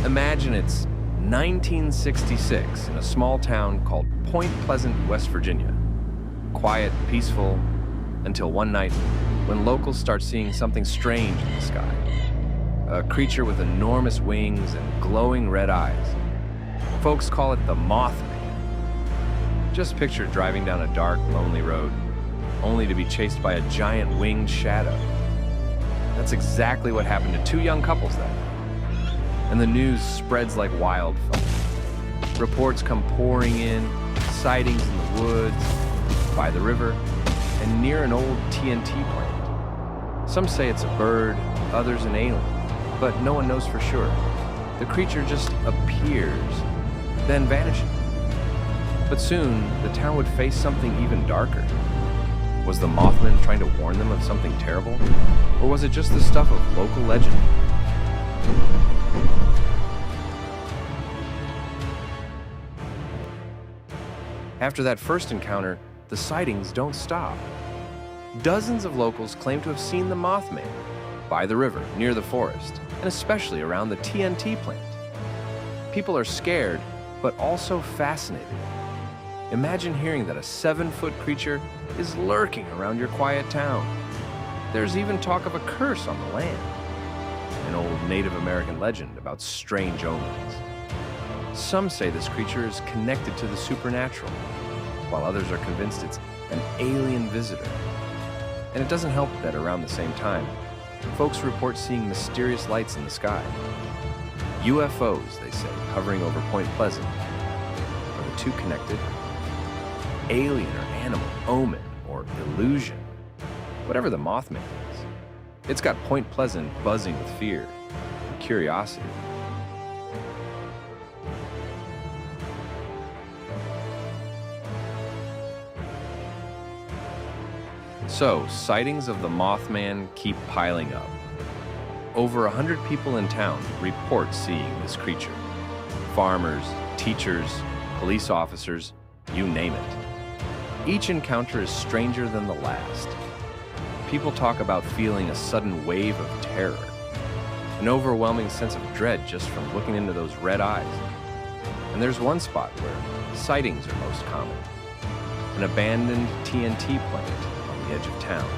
Imagine it's 1966 in a small town called Point Pleasant, West Virginia. Quiet, peaceful, until one night when locals start seeing something strange in the sky. A creature with enormous wings and glowing red eyes. Folks call it the Mothman. Just picture driving down a dark, lonely road, only to be chased by a giant winged shadow. That's exactly what happened to two young couples that night. And the news spreads like wildfire. Reports come pouring in, sightings in the woods, by the river, and near an old TNT plant. Some say it's a bird, others an alien, but no one knows for sure. The creature just appears, then vanishes. But soon, the town would face something even darker. Was the Mothman trying to warn them of something terrible? Or was it just the stuff of local legend? After that first encounter, the sightings don't stop. Dozens of locals claim to have seen the Mothman by the river, near the forest, and especially around the TNT plant. People are scared, but also fascinated. Imagine hearing that a 7-foot creature is lurking around your quiet town. There's even talk of a curse on the land, an old Native American legend about strange omens. Some say this creature is connected to the supernatural, while others are convinced it's an alien visitor. And it doesn't help that around the same time, folks report seeing mysterious lights in the sky. UFOs, they say, hovering over Point Pleasant. Are the two connected? Alien or animal, omen or illusion, whatever the Mothman is. It's got Point Pleasant buzzing with fear and curiosity. So, sightings of the Mothman keep piling up. Over 100 people in town report seeing this creature. Farmers, teachers, police officers, you name it. Each encounter is stranger than the last. People talk about feeling a sudden wave of terror, an overwhelming sense of dread just from looking into those red eyes. And there's one spot where sightings are most common, an abandoned TNT plant on the edge of town.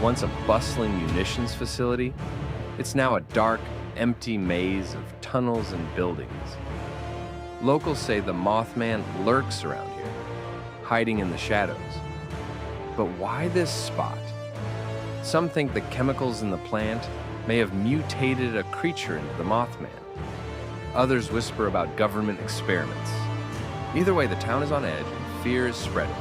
Once a bustling munitions facility, it's now a dark, empty maze of tunnels and buildings. Locals say the Mothman lurks around here, hiding in the shadows. But why this spot? Some think the chemicals in the plant may have mutated a creature into the Mothman. Others whisper about government experiments. Either way, the town is on edge and fear is spreading.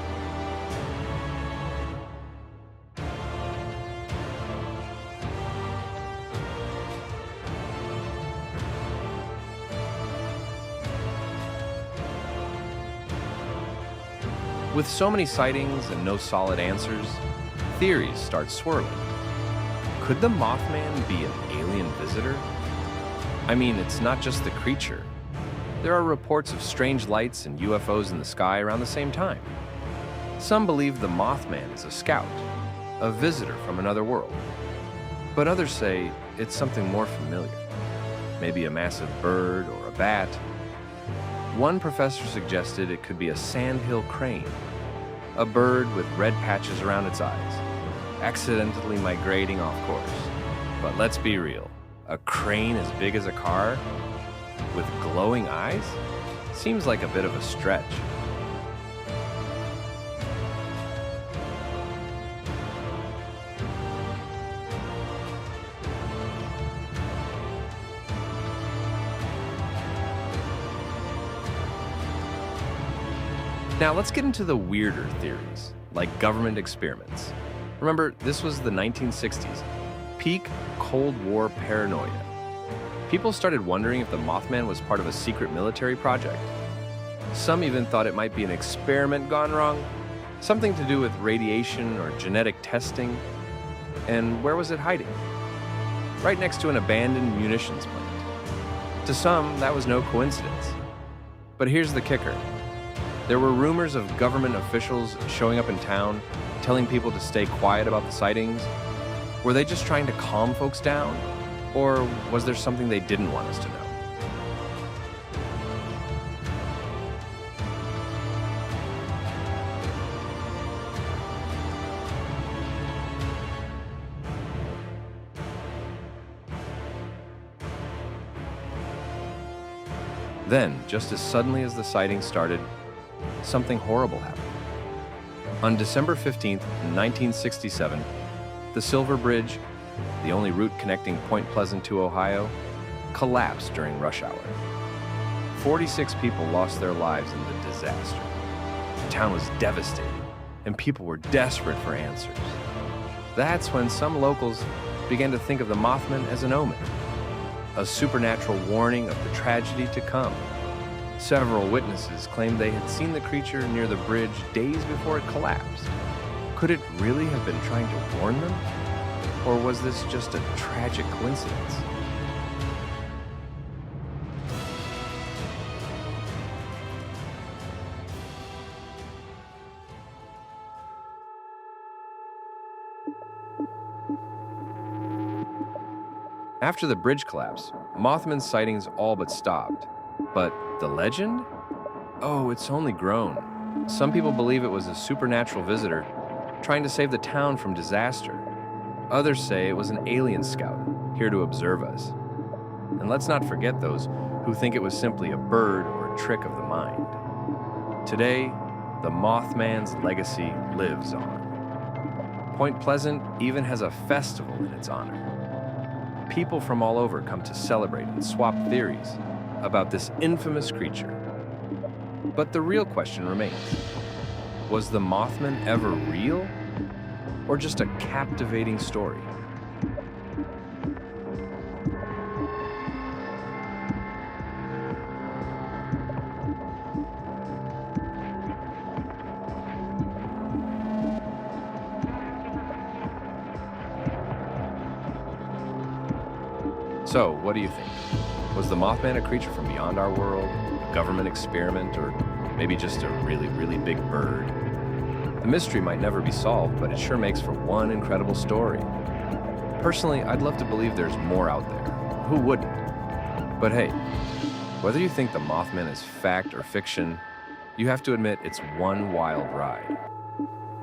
With so many sightings and no solid answers, theories start swirling. Could the Mothman be an alien visitor? I mean, it's not just the creature. There are reports of strange lights and UFOs in the sky around the same time. Some believe the Mothman is a scout, a visitor from another world. But others say it's something more familiar, maybe a massive bird or a bat. One professor suggested it could be a sandhill crane, a bird with red patches around its eyes, accidentally migrating off course. But let's be real, a crane as big as a car with glowing eyes? Seems like a bit of a stretch. Now let's get into the weirder theories, like government experiments. Remember, this was the 1960s, peak Cold War paranoia. People started wondering if the Mothman was part of a secret military project. Some even thought it might be an experiment gone wrong, something to do with radiation or genetic testing. And where was it hiding? Right next to an abandoned munitions plant. To some, that was no coincidence. But here's the kicker. There were rumors of government officials showing up in town, telling people to stay quiet about the sightings. Were they just trying to calm folks down? Or was there something they didn't want us to know? Then, just as suddenly as the sighting started, something horrible happened. On December 15th, 1967, the Silver Bridge, the only route connecting Point Pleasant to Ohio, collapsed during rush hour. 46 people lost their lives in the disaster. The town was devastated, and people were desperate for answers. That's when some locals began to think of the Mothman as an omen, a supernatural warning of the tragedy to come. Several witnesses claimed they had seen the creature near the bridge days before it collapsed. Could it really have been trying to warn them? Or was this just a tragic coincidence? After the bridge collapse, Mothman sightings all but stopped. But the legend? Oh, it's only grown. Some people believe it was a supernatural visitor trying to save the town from disaster. Others say it was an alien scout here to observe us. And let's not forget those who think it was simply a bird or a trick of the mind. Today, the Mothman's legacy lives on. Point Pleasant even has a festival in its honor. People from all over come to celebrate and swap theories about this infamous creature. But the real question remains. Was the Mothman ever real? Or just a captivating story? So, what do you think? Was the Mothman a creature from beyond our world, a government experiment, or maybe just a really, really big bird? The mystery might never be solved, but it sure makes for one incredible story. Personally, I'd love to believe there's more out there. Who wouldn't? But hey, whether you think the Mothman is fact or fiction, you have to admit it's one wild ride.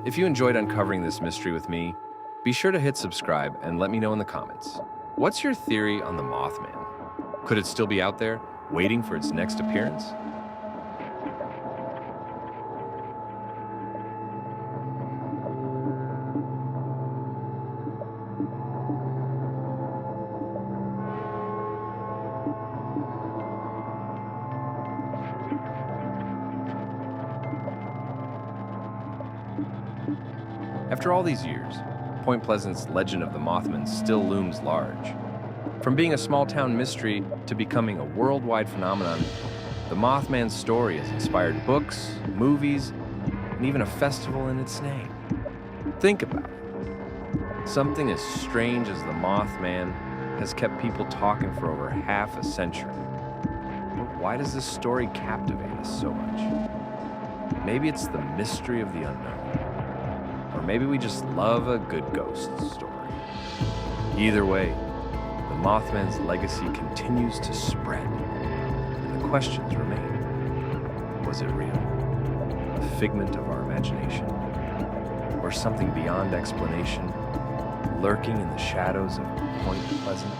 If you enjoyed uncovering this mystery with me, be sure to hit subscribe and let me know in the comments. What's your theory on the Mothman? Could it still be out there, waiting for its next appearance? After all these years, Point Pleasant's legend of the Mothman still looms large. From being a small-town mystery to becoming a worldwide phenomenon, the Mothman's story has inspired books, movies, and even a festival in its name. Think about it. Something as strange as the Mothman has kept people talking for over half a century. But why does this story captivate us so much? Maybe it's the mystery of the unknown. Or maybe we just love a good ghost story. Either way, the Mothman's legacy continues to spread, and the questions remain. Was it real? A figment of our imagination? Or something beyond explanation, lurking in the shadows of Point Pleasant?